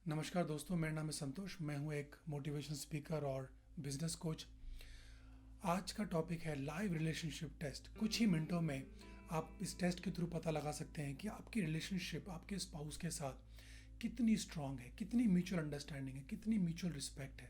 नमस्कार दोस्तों, मेरा नाम है संतोष। मैं हूं एक मोटिवेशन स्पीकर और बिजनेस कोच। आज का टॉपिक है लाइव रिलेशनशिप टेस्ट। कुछ ही मिनटों में आप इस टेस्ट के थ्रू पता लगा सकते हैं कि आपकी रिलेशनशिप आपके स्पाउस के साथ कितनी स्ट्रांग है, कितनी म्यूचुअल अंडरस्टैंडिंग है, कितनी म्यूचुअल रिस्पेक्ट है,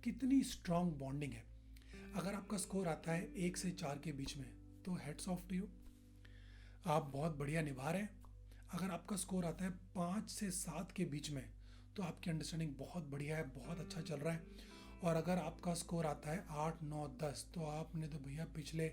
कितनी स्ट्रांग बॉन्डिंग है। अगर आपका स्कोर आता है 1 से 4 के बीच में तो हेड्स ऑफ टू यू, आप बहुत बढ़िया निभा रहे हैं। अगर आपका स्कोर आता है 5 से 7 के बीच में तो आपकी अंडरस्टैंडिंग बहुत बढ़िया है, बहुत अच्छा चल रहा है। और अगर आपका स्कोर आता है 8, 9, 10 तो आपने तो भैया पिछले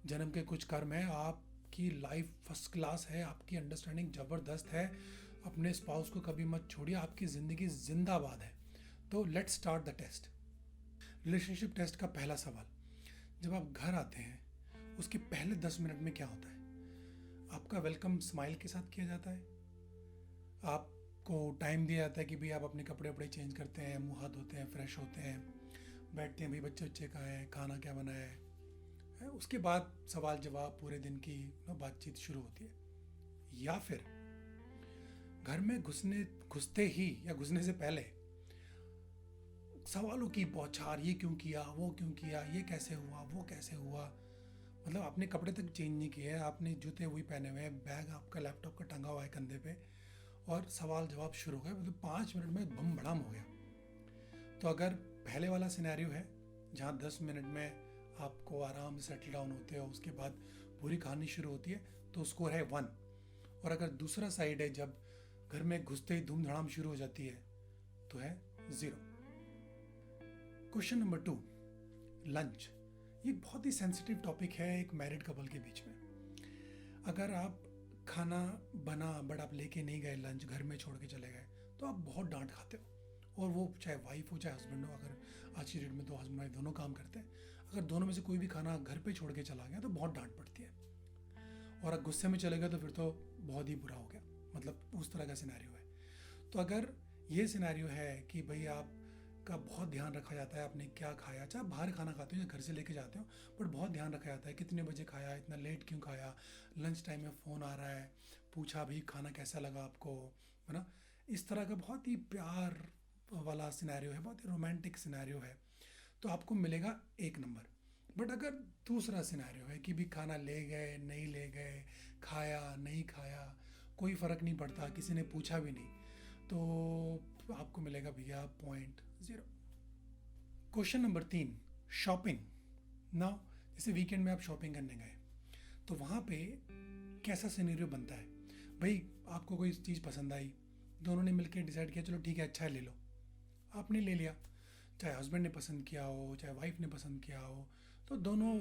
जन्म के कुछ कर्म है। आपकी लाइफ फर्स्ट क्लास है, आपकी अंडरस्टैंडिंग ज़बरदस्त है। अपने स्पाउस को कभी मत छोड़िए, आपकी ज़िंदगी जिंदाबाद है। तो let's start the test. Relationship test का पहला सवाल, जब आप घर आते हैं उसके पहले 10 मिनट में क्या होता है? आपका वेलकम स्माइल के साथ किया जाता है। आपको टाइम दिया जाता है कि भाई आप अपने कपड़े वपड़े चेंज करते हैं, मुंह हाथ धोते हैं, फ्रेश होते हैं, बैठते हैं, भाई बच्चे बच्चे कहाँ हैं, खाना क्या बनाया है। उसके बाद सवाल जवाब, पूरे दिन की बातचीत शुरू होती है। या फिर घर में घुसते ही या घुसने से पहले सवालों की बौछार, ये क्यों किया, वो क्यों किया, ये कैसे हुआ, वो कैसे हुआ। मतलब आपने कपड़े तक चेंज नहीं किए हैं, आपने जूते वही पहने हुए हैं, बैग आपका लैपटॉप का टंगा हुआ है कंधे पे, और सवाल जवाब शुरू हो गए। मतलब 5 मिनट में बम भड़ाम हो गया। तो अगर पहले वाला सिनेरियो है जहाँ 10 मिनट में आपको आराम से सेटल डाउन होते हो, उसके बाद पूरी कहानी शुरू होती है, तो स्कोर है 1। और अगर दूसरा साइड है जब घर में घुसते ही धूम धड़ाम शुरू हो जाती है, तो है 0। Question number 2, lunch. ये बहुत ही सेंसिटिव टॉपिक है एक मैरिड कपल के बीच में। अगर आप खाना बना बट आप लेके नहीं गए, लंच घर में छोड़ के चले गए, तो आप बहुत डांट खाते हो। और वो चाहे वाइफ हो चाहे हस्बैंड हो, अगर आज की डेट में तो हस्बैंड वाइफ दोनों काम करते हैं, अगर दोनों में से कोई भी खाना घर पे छोड़ के चला गया तो बहुत डांट पड़ती है। और अगर गुस्से में चले गए तो फिर तो बहुत ही बुरा हो गया। मतलब उस तरह का सिनेरियो है। तो अगर ये सिनेरियो है कि भाई आप का बहुत ध्यान रखा जाता है आपने क्या खाया, चाहे बाहर खाना खाते हो या घर से लेके जाते हो, बट बहुत ध्यान रखा जाता है कितने बजे खाया, इतना लेट क्यों खाया, लंच टाइम में फ़ोन आ रहा है, पूछा भी खाना कैसा लगा आपको, है ना। इस तरह का बहुत ही प्यार वाला सिनेरियो है, बहुत ही रोमांटिक सिनेरियो है, तो आपको मिलेगा 1 नंबर। बट अगर दूसरा सिनेरियो है कि भी खाना ले गए नहीं ले गए, खाया नहीं खाया, कोई फ़र्क नहीं पड़ता, किसी ने पूछा भी नहीं, तो आपको मिलेगा भैया .0। Question number 3, shopping. नाउ जैसे वीकेंड में आप शॉपिंग करने गए, तो वहाँ पे कैसा सिनेरियो बनता है? भाई आपको कोई चीज़ पसंद आई, दोनों ने मिलकर डिसाइड किया चलो ठीक है अच्छा है ले लो, आपने ले लिया। चाहे हस्बैंड ने पसंद किया हो चाहे वाइफ ने पसंद किया हो, तो दोनों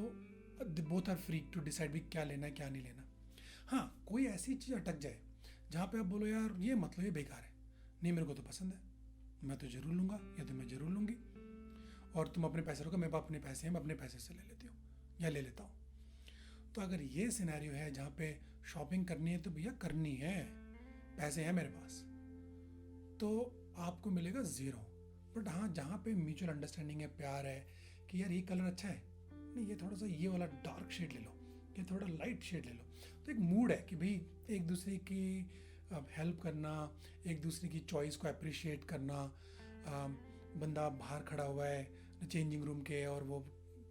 both are free to decide भी क्या लेना है क्या नहीं लेना। हाँ, कोई ऐसी चीज़ अटक जाए जहाँ पे आप बोलो यार ये मत लो, ये बेकार है, नहीं मेरे को तो पसंद है, मैं तो ज़रूर लूँगा या तो मैं ज़रूर लूँगी, और तुम अपने पैसे रखो, मेरे पास अपने पैसे हैं, मैं अपने पैसे से ले लेती हूँ या ले लेता हूँ। तो अगर ये सिनेरियो है जहाँ पे शॉपिंग करनी है तो भैया करनी है, पैसे हैं मेरे पास, तो आपको मिलेगा 0। बट हाँ, जहाँ पे म्यूचुअल अंडरस्टैंडिंग है, प्यार है कि यार ये कलर अच्छा है, नहीं ये थोड़ा सा ये वाला डार्क शेड ले लो, ये थोड़ा लाइट शेड ले लो, तो एक मूड है कि भाई एक दूसरे की हेल्प करना, एक दूसरे की चॉइस को अप्रिशिएट करना। बंदा बाहर खड़ा हुआ है चेंजिंग रूम के और वो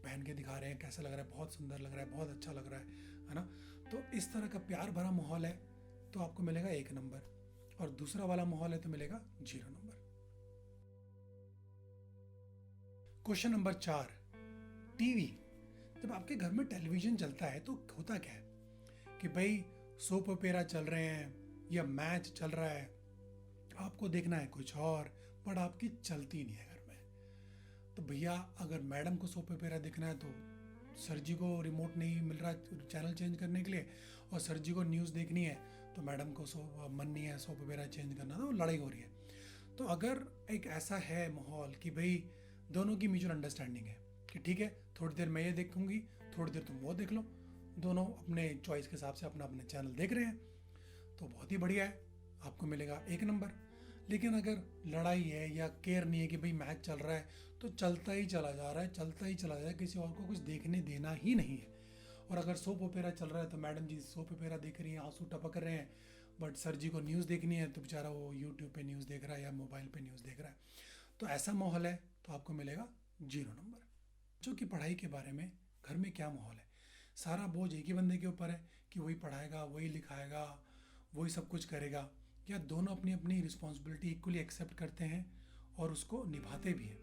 पहन के दिखा रहे हैं कैसा लग रहा है, बहुत सुंदर लग रहा है, बहुत अच्छा लग रहा है ना। तो इस तरह का प्यार भरा माहौल है तो आपको मिलेगा 1 नंबर, और दूसरा वाला माहौल है तो मिलेगा 0 नंबर। Question number 4, TV. जब आपके घर में टेलीविज़न चलता है तो होता क्या है कि भाई सोप ओपेरा चल रहे हैं या मैच चल रहा है, आपको देखना है कुछ और, पर आपकी चलती नहीं है घर में। तो भैया अगर मैडम को सोप ओपेरा देखना है तो सर जी को रिमोट नहीं मिल रहा चैनल चेंज करने के लिए, और सर जी को न्यूज़ देखनी है तो मैडम को मन नहीं है सोप ओपेरा चेंज करना, तो लड़ाई हो रही है। तो अगर एक ऐसा है माहौल कि भाई दोनों की म्यूचुअल अंडरस्टैंडिंग है कि ठीक है थोड़ी देर मैं ये देखूंगी, थोड़ी देर तुम वो देख लो, दोनों अपने चॉइस के हिसाब से अपना अपना चैनल देख रहे हैं, तो बहुत ही बढ़िया है, आपको मिलेगा 1 नंबर। लेकिन अगर लड़ाई है या केयर नहीं है कि भाई मैच चल रहा है तो चलता ही चला जा रहा है, चलता ही चला जा रहा है, किसी और को कुछ देखने देना ही नहीं है। और अगर सोप ओपेरा चल रहा है तो मैडम जी सोप ओपेरा देख रही हैं, आंसू टपक रहे हैं, बट सर जी को न्यूज़ देखनी है तो बेचारा वो यूट्यूब पे न्यूज़ देख रहा है या मोबाइल पे न्यूज़ देख रहा है। तो ऐसा माहौल है तो आपको मिलेगा 0 नंबर। बच्चों की पढ़ाई के बारे में घर में क्या माहौल है? सारा बोझ एक ही बंदे के ऊपर है कि वही पढ़ाएगा, वही लिखाएगा, वही सब कुछ करेगा, या दोनों अपनी अपनी रिस्पॉन्सिबिलिटी इक्वली एक्सेप्ट करते हैं और उसको निभाते भी हैं?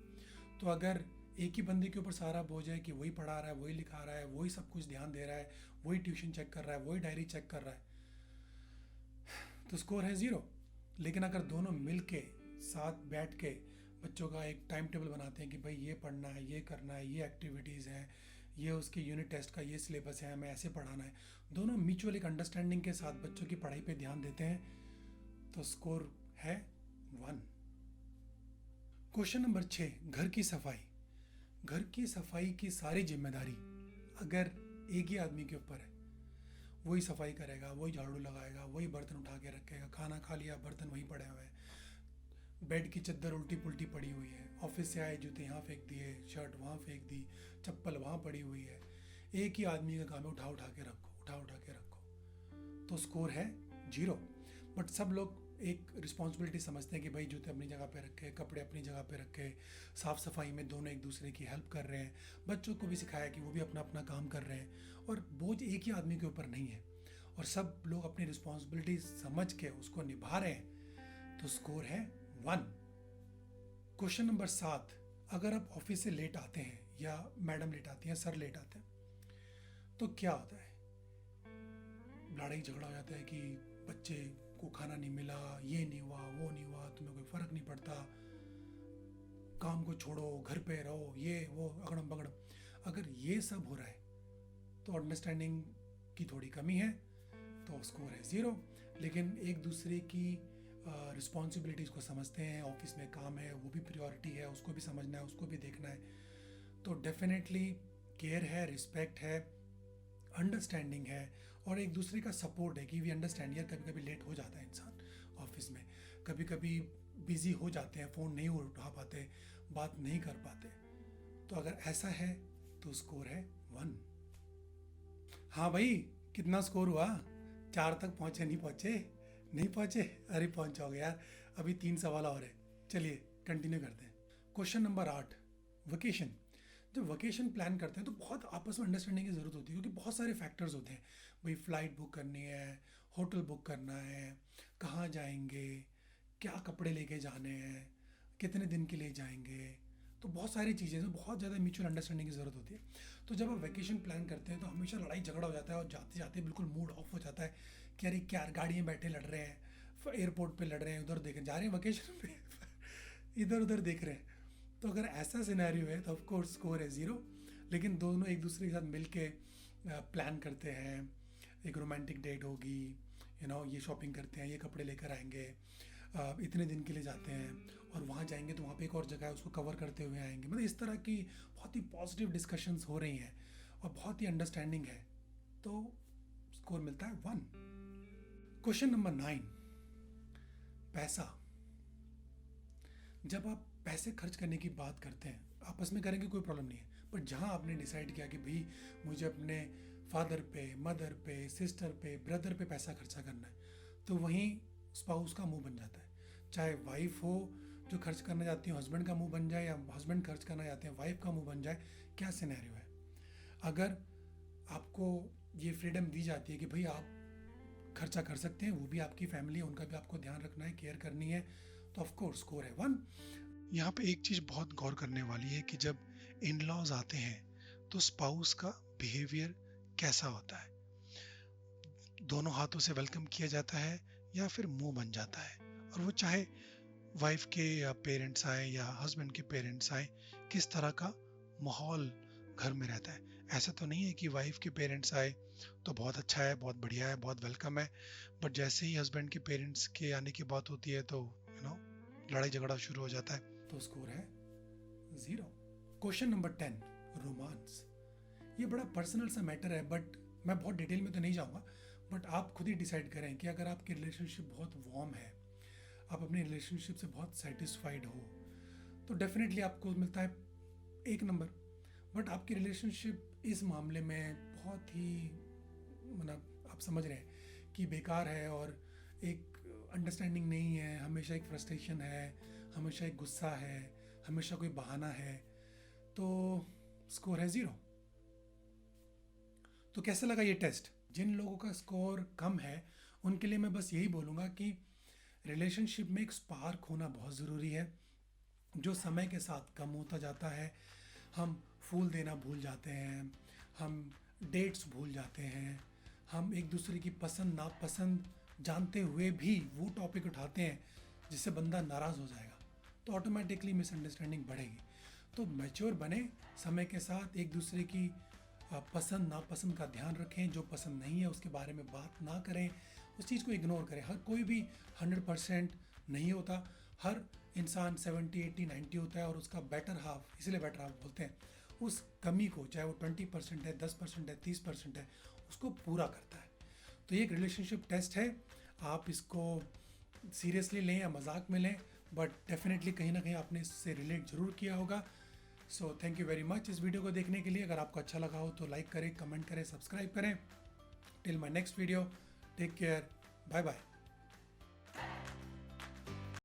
तो अगर एक ही बंदे के ऊपर सारा बोझ है कि वही पढ़ा रहा है, वही लिखा रहा है, वही सब कुछ ध्यान दे रहा है, वही ट्यूशन चेक कर रहा है, वही डायरी चेक कर रहा है, तो स्कोर है 0। लेकिन अगर दोनों मिल के साथ बैठ के बच्चों का एक टाइम टेबल बनाते हैं कि भाई ये पढ़ना है, ये करना है, ये एक्टिविटीज़ हैं, ये उसके यूनिट टेस्ट का ये सिलेबस है, हमें ऐसे पढ़ाना है, दोनों म्यूचुअल एक अंडरस्टैंडिंग के साथ बच्चों की पढ़ाई पे ध्यान देते हैं, तो स्कोर है 1। क्वेश्चन नंबर 6, घर की सफाई। घर की सफाई की सारी जिम्मेदारी अगर एक ही आदमी के ऊपर है, वही सफाई करेगा, वही झाड़ू लगाएगा, वही बर्तन उठा के रखेगा, खाना खा लिया बर्तन वहीं पड़े हुए हैं, बेड की चादर उल्टी पुल्टी पड़ी हुई है, ऑफिस से आए जूते यहाँ फेंक दिए, शर्ट वहाँ फेंक दी, चप्पल वहाँ पड़ी हुई है, एक ही आदमी का काम है उठा उठा के रखो, उठा उठा के रखो, तो स्कोर है 0। बट सब लोग एक रिस्पॉन्सिबिलिटी समझते हैं कि भाई जूते अपनी जगह पे रखे, कपड़े अपनी जगह पे रखे, साफ़ सफाई में दोनों एक दूसरे की हेल्प कर रहे हैं, बच्चों को भी सिखाया कि वो भी अपना अपना काम कर रहे हैं और बोझ एक ही आदमी के ऊपर नहीं है और सब लोग अपनी रिस्पॉन्सिबिलिटी समझ के उसको निभा रहे हैं, तो स्कोर है 1। क्वेश्चन नंबर 7, अगर आप ऑफिस से लेट आते हैं या मैडम लेट आती हैं, सर लेट आते हैं, तो क्या होता है? लड़ाई झगड़ा हो जाता है कि बच्चे को खाना नहीं मिला, ये नहीं हुआ, वो नहीं हुआ, तुम्हें कोई फ़र्क नहीं पड़ता, काम को छोड़ो, घर पे रहो, ये वो अगड़म बगड़म। अगर ये सब हो रहा है तो अंडरस्टैंडिंग की थोड़ी कमी है, तो स्कोर है 0। लेकिन एक दूसरे की रिस्पॉन्सिबिलिटीज़ को समझते हैं, ऑफिस में काम है, वो भी प्रायोरिटी है, उसको भी समझना है, उसको भी देखना है, तो डेफिनेटली केयर है, रिस्पेक्ट है, अंडरस्टैंडिंग है और एक दूसरे का सपोर्ट है कि वी अंडरस्टैंड। यार कभी कभी लेट हो जाता है इंसान ऑफिस में, कभी कभी बिजी हो जाते हैं, फ़ोन नहीं उठा पाते, बात नहीं कर पाते, तो अगर ऐसा है तो स्कोर है 1। हाँ भाई, कितना स्कोर हुआ? 4 तक पहुँचे? नहीं पहुँचे? नहीं पहुँचे? अरे पहुँच जाओगे यार, अभी 3 सवाल और है। चलिए कंटिन्यू करते हैं। Question number 8, vacation. जब वेकेशन प्लान करते हैं तो बहुत आपस में अंडरस्टैंडिंग की ज़रूरत होती है, क्योंकि बहुत सारे फैक्टर्स होते हैं। भाई फ़्लाइट बुक करनी है, होटल बुक करना है, कहाँ जाएंगे, क्या कपड़े लेके जाने हैं, कितने दिन के लिए जाएंगे, तो बहुत सारी चीज़ें, तो बहुत ज़्यादा म्यूचुअल अंडरस्टैंडिंग की ज़रूरत होती है। तो जब आप वैकेशन प्लान करते हैं तो हमेशा लड़ाई झगड़ा हो जाता है और जाते जाते बिल्कुल मूड ऑफ हो जाता है कि अरे क्या गाड़ी में बैठे लड़ रहे हैं, एयरपोर्ट पे लड़ रहे हैं, उधर देख जा रहे हैं वैकेशन पे इधर उधर देख रहे हैं। तो अगर ऐसा सिनेरियो है तो ऑफ कोर्स स्कोर है 0। लेकिन दोनों एक दूसरे के साथ मिल के प्लान करते हैं, एक रोमांटिक डेट होगी, ये शॉपिंग करते हैं, ये कपड़े लेकर आएंगे, इतने दिन के लिए जाते हैं और वहाँ जाएंगे तो वहाँ पे एक और जगह है उसको कवर करते हुए आएंगे। मतलब इस तरह की बहुत ही पॉजिटिव डिस्कशंस हो रही हैं और बहुत ही अंडरस्टैंडिंग है, तो स्कोर मिलता है 1। क्वेश्चन नंबर 9, पैसा। जब आप पैसे खर्च करने की बात करते हैं, आपस में करेंगे कोई प्रॉब्लम नहीं है, बट जहाँ आपने डिसाइड किया कि भाई मुझे अपने फादर पे, मदर पे, सिस्टर पे, ब्रदर पे पैसा खर्चा करना है, तो वहीं स्पाउस का मुंह बन जाता है। चाहे वाइफ हो जो खर्च करना चाहती है, हस्बैंड का मुंह बन जाए, या हस्बैंड खर्च करना चाहते हैं, वाइफ का मुंह बन जाए। क्या सिनेरियो है? अगर आपको ये फ्रीडम दी जाती है कि भाई आप खर्चा कर सकते हैं, वो भी आपकी फैमिली है, उनका भी आपको ध्यान रखना है, केयर करनी है, तो ऑफ कोर्स स्कोर है 1। यहाँ पे एक चीज़ बहुत गौर करने वाली है कि जब इन लॉज आते हैं तो स्पाउस का बिहेवियर कैसा होता है। दोनों हाथों से वेलकम किया जाता है या फिर मुंह बन जाता है, और वो चाहे वाइफ के या पेरेंट्स आए या हस्बैंड के पेरेंट्स आए, किस तरह का माहौल घर में रहता है। ऐसा तो नहीं है कि वाइफ के पेरेंट्स आए तो बहुत अच्छा है, बहुत बढ़िया है, बहुत वेलकम है, बट जैसे ही हस्बैंड के पेरेंट्स के आने की बात होती है तो लड़ाई झगड़ा शुरू हो जाता है, तो स्कोर है 0। Question number 10, romance. ये बड़ा पर्सनल सा मैटर है, बट मैं बहुत डिटेल में तो नहीं जाऊँगा, बट आप खुद ही डिसाइड करें कि अगर आपकी रिलेशनशिप बहुत वार्म है, आप अपनी रिलेशनशिप से बहुत सेटिस्फाइड हो, तो डेफिनेटली आपको मिलता है 1 नंबर। बट आपकी रिलेशनशिप इस मामले में बहुत ही, मतलब आप समझ रहे हैं कि बेकार है और एक अंडरस्टैंडिंग नहीं है, हमेशा एक फ्रस्ट्रेशन है, हमेशा एक गुस्सा है, हमेशा कोई बहाना है, तो स्कोर है 0। तो कैसे लगा ये टेस्ट? जिन लोगों का स्कोर कम है उनके लिए मैं बस यही बोलूँगा कि रिलेशनशिप में एक स्पार्क होना बहुत ज़रूरी है, जो समय के साथ कम होता जाता है। हम फूल देना भूल जाते हैं, हम डेट्स भूल जाते हैं, हम एक दूसरे की पसंद नापसंद जानते हुए भी वो टॉपिक उठाते हैं जिससे बंदा नाराज़ हो जाएगा, तो ऑटोमेटिकली मिसअंडरस्टैंडिंग बढ़ेगी। तो मैच्योर बने, समय के साथ एक दूसरे की पसंद नापसंद का ध्यान रखें, जो पसंद नहीं है उसके बारे में बात ना करें, उस चीज़ को इग्नोर करें। हर कोई भी 100% नहीं होता, हर इंसान 70, 80, 90 होता है और उसका बेटर हाफ, इसलिए बेटर हाफ बोलते हैं, उस कमी को, चाहे वो 20% है, 10% है, 30% है, उसको पूरा करता है। तो ये एक रिलेशनशिप टेस्ट है, आप इसको सीरियसली लें या मजाक में लें, बट डेफिनेटली कहीं ना कहीं आपने इससे रिलेट ज़रूर किया होगा। So thank you very much इस वीडियो को देखने के लिए। अगर आपको अच्छा लगा हो तो लाइक करें, कमेंट करें, सब्सक्राइब करें। Till my next video, take care, bye bye.